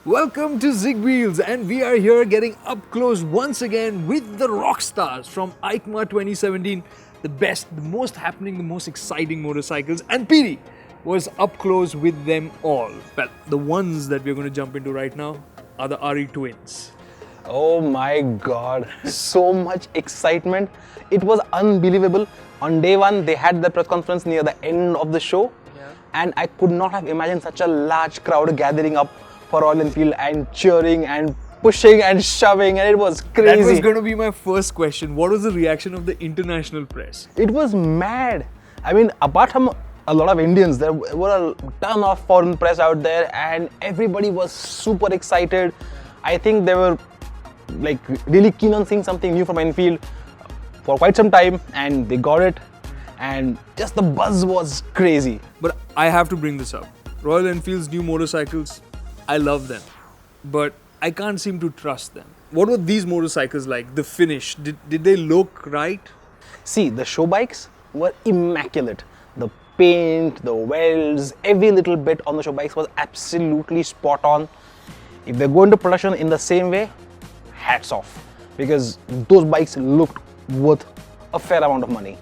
Welcome to ZigWheels, and we are here getting up close once again with the rock stars from EICMA 2017. The best, the most happening, the most exciting motorcycles, and PD was up close with them all. Well, the ones that we're going to jump into right now are the RE twins. Oh my god, so much excitement. It was unbelievable. On day one, they had the press conference near the end of the show, and I could not have imagined such a large crowd gathering up for Royal Enfield and cheering and pushing and shoving, and it was crazy. That was going to be my first question. What was the reaction of the international press? It was mad. I mean, apart from a lot of Indians, there were a ton of foreign press out there, and everybody was super excited. I think they were like really keen on seeing something new from Enfield for quite some time, and they got it, and just the buzz was crazy. But I have to bring this up. Royal Enfield's new motorcycles, I love them, but I can't seem to trust them. What were these motorcycles like? The finish, did they look right? See, the show bikes were immaculate. The paint, the welds, every little bit on the show bikes was absolutely spot on. If they go into production in the same way, hats off, because those bikes looked worth a fair amount of money.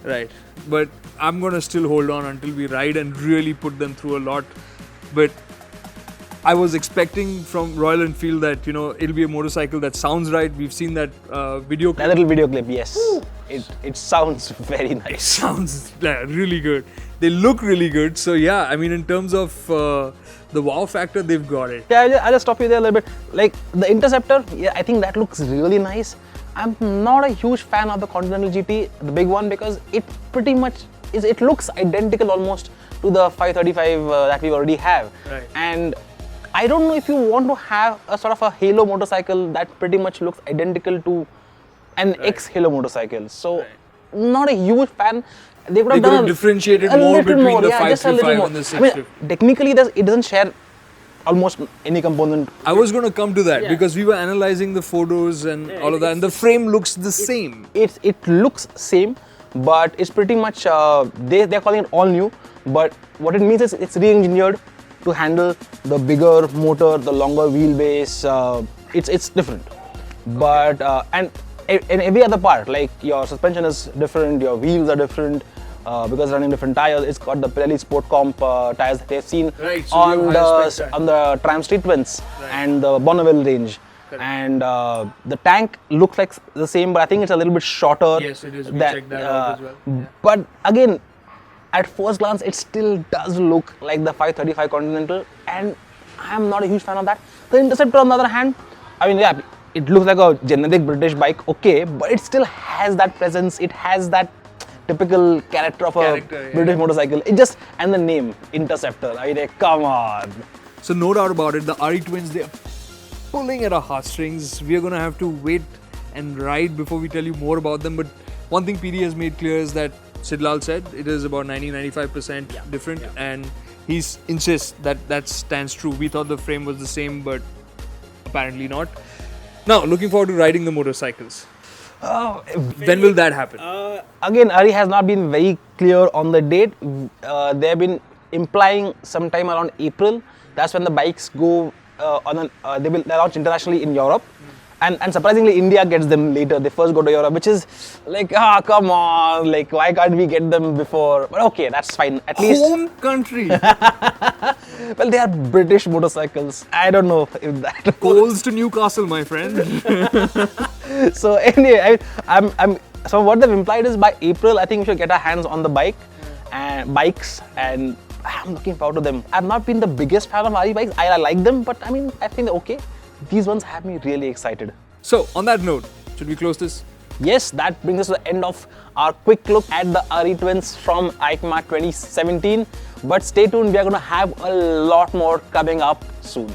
Right, but I'm gonna still hold on until we ride and really put them through a lot. But I was expecting from Royal Enfield that, you know, it'll be a motorcycle that sounds right. We've seen that video clip. That little video clip, yes. It sounds very nice. It sounds really good. They look really good. So yeah, I mean, in terms of the wow factor, they've got it. Yeah, I'll just stop you there a little bit. Like the Interceptor, yeah, I think that looks really nice. I'm not a huge fan of the Continental GT, the big one, because it pretty much is. It looks identical almost to the 535 that we already have. Right. And I don't know if you want to have a sort of a halo motorcycle that pretty much looks identical to an ex-halo motorcycle. So, not a huge fan. They could have differentiated more between the 535 and the 650. I mean, technically, it doesn't share almost any component. I was going to come to that because we were analyzing the photos and all of that, and the frame looks the same. It looks same, but it's pretty much they're calling it all new. But what it means is it's re-engineered to handle the bigger motor, the longer wheelbase. It's different, but and in every other part, like your suspension is different, your wheels are different. Because running different tires, it's got the Prell Sportscomp tires that they've seen so on the Triumph Street Twins and the Bonneville range. Correct. And the tank looks like the same, but I think it's a little bit shorter. Yes, it is. We checked that out as well. Yeah. But again, at first glance, it still does look like the 535 Continental, and I'm not a huge fan of that. The Interceptor, on the other hand, I mean, yeah, it looks like a generic British bike, okay, but it still has that presence. It has that typical character of a British motorcycle. It just, and the name, Interceptor. I mean, come on. So no doubt about it, the RE twins, they are pulling at our heartstrings. We are going to have to wait and ride before we tell you more about them. But one thing PD has made clear is that Sidlal said it is about 90-95% different, and he insists that stands true. We thought the frame was the same, but apparently not. Now, looking forward to riding the motorcycles. When will that happen? Again, RE has not been very clear on the date. They have been implying sometime around April. That's when the bikes go they will launch internationally in Europe. And surprisingly, India gets them later. They first go to Europe, which is like, come on, like, why can't we get them before? But okay, that's fine. At least home country. Well, they are British motorcycles. I don't know if that Coals to Newcastle, my friend. So anyway, so what they've implied is by April, I think we should get our hands on the bikes, and I'm looking forward to them. I've not been the biggest fan of RE bikes. I like them, but I mean, I think they're okay. These ones have me really excited. So, on that note, should we close this? Yes, that brings us to the end of our quick look at the RE twins from EICMA 2017. But stay tuned, we are going to have a lot more coming up soon.